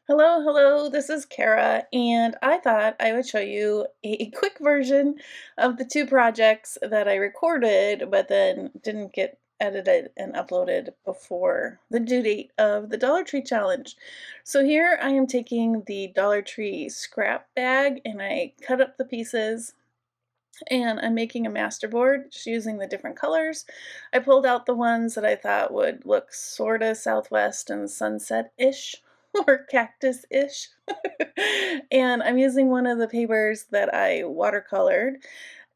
Hello, hello, this is Kara, and I thought I would show you a quick version of the two projects that I recorded, but then didn't get edited and uploaded before the due date of the Dollar Tree challenge. So here I am taking the Dollar Tree scrap bag and I cut up the pieces and I'm making a masterboard just using the different colors. I pulled out the ones that I thought would look sort of Southwest and sunset-ish or cactus-ish. And I'm using one of the papers that I watercolored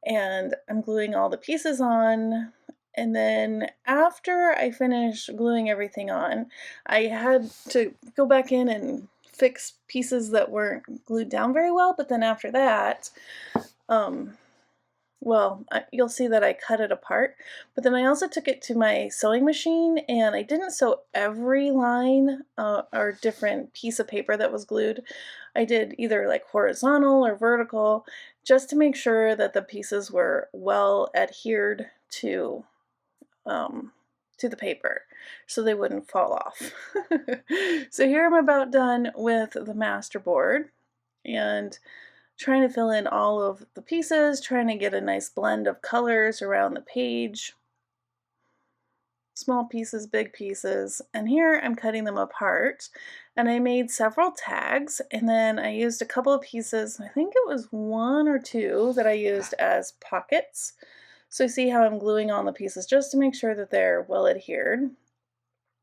and I'm gluing all the pieces on. And then after I finished gluing everything on, I had to go back in and fix pieces that weren't glued down very well. But then after that, um, you'll see that I cut it apart, but then I also took it to my sewing machine and I didn't sew every line or different piece of paper that was glued. I did either like horizontal or vertical just to make sure that the pieces were well adhered to the paper so they wouldn't fall off. So here I'm about done with the masterboard and trying to fill in all of the pieces, trying to get a nice blend of colors around the page. Small pieces, big pieces, and here I'm cutting them apart. And I made several tags, and then I used a couple of pieces, I think it was one or two that I used as pockets. So you see how I'm gluing on the pieces just to make sure that they're well adhered.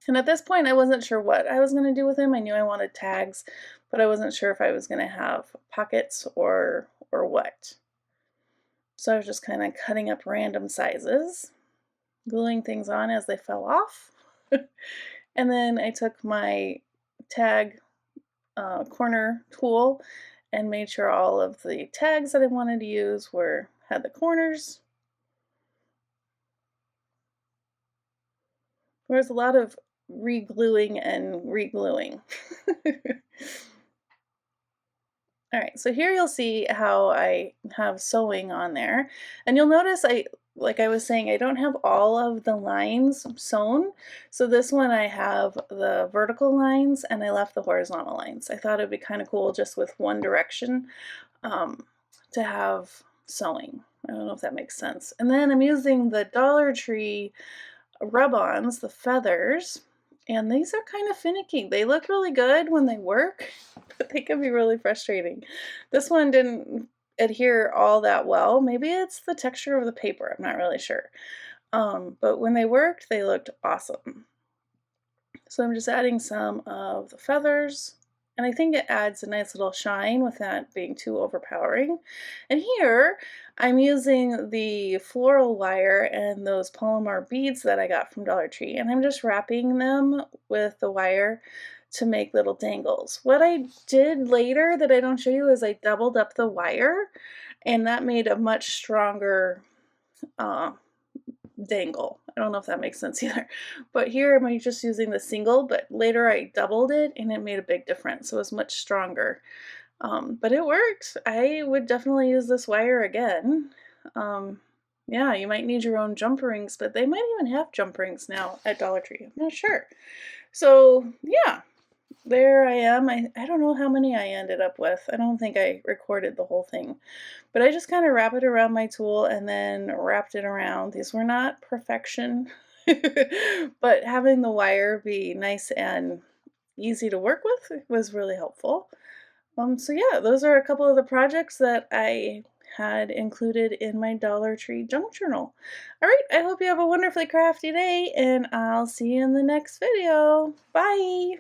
And at this point, I wasn't sure what I was going to do with them. I knew I wanted tags, but I wasn't sure if I was going to have pockets or what. So I was just kind of cutting up random sizes, gluing things on as they fell off. And then I took my tag corner tool and made sure all of the tags that I wanted to use had the corners. There was a lot of re-gluing and re-gluing. All right, so here you'll see how I have sewing on there. And you'll notice like I was saying, I don't have all of the lines sewn. So this one I have the vertical lines and I left the horizontal lines. I thought it'd be kind of cool just with one direction to have sewing. I don't know if that makes sense. And then I'm using the Dollar Tree rub-ons, the feathers, and these are kind of finicky. They look really good when they work, but they can be really frustrating. This one didn't adhere all that well. Maybe it's the texture of the paper, I'm not really sure. But when they worked, they looked awesome. So I'm just adding some of the feathers, and I think it adds a nice little shine without being too overpowering. And here I'm using the floral wire and those polymer beads that I got from Dollar Tree, and I'm just wrapping them with the wire to make little dangles. What I did later that I don't show you is I doubled up the wire, and that made a much stronger dangle. I don't know if that makes sense either. But here I'm just using the single, but later I doubled it and it made a big difference. So it was much stronger. But it worked. I would definitely use this wire again. Yeah, you might need your own jump rings, but they might even have jump rings now at Dollar Tree. I'm not sure. So yeah, there I am. I don't know how many I ended up with. I don't think I recorded the whole thing. But I just kind of wrap it around my tool and then wrapped it around. These were not perfection, but having the wire be nice and easy to work with was really helpful. So yeah, those are a couple of the projects that I had included in my Dollar Tree junk journal. All right, I hope you have a wonderfully crafty day, and I'll see you in the next video. Bye!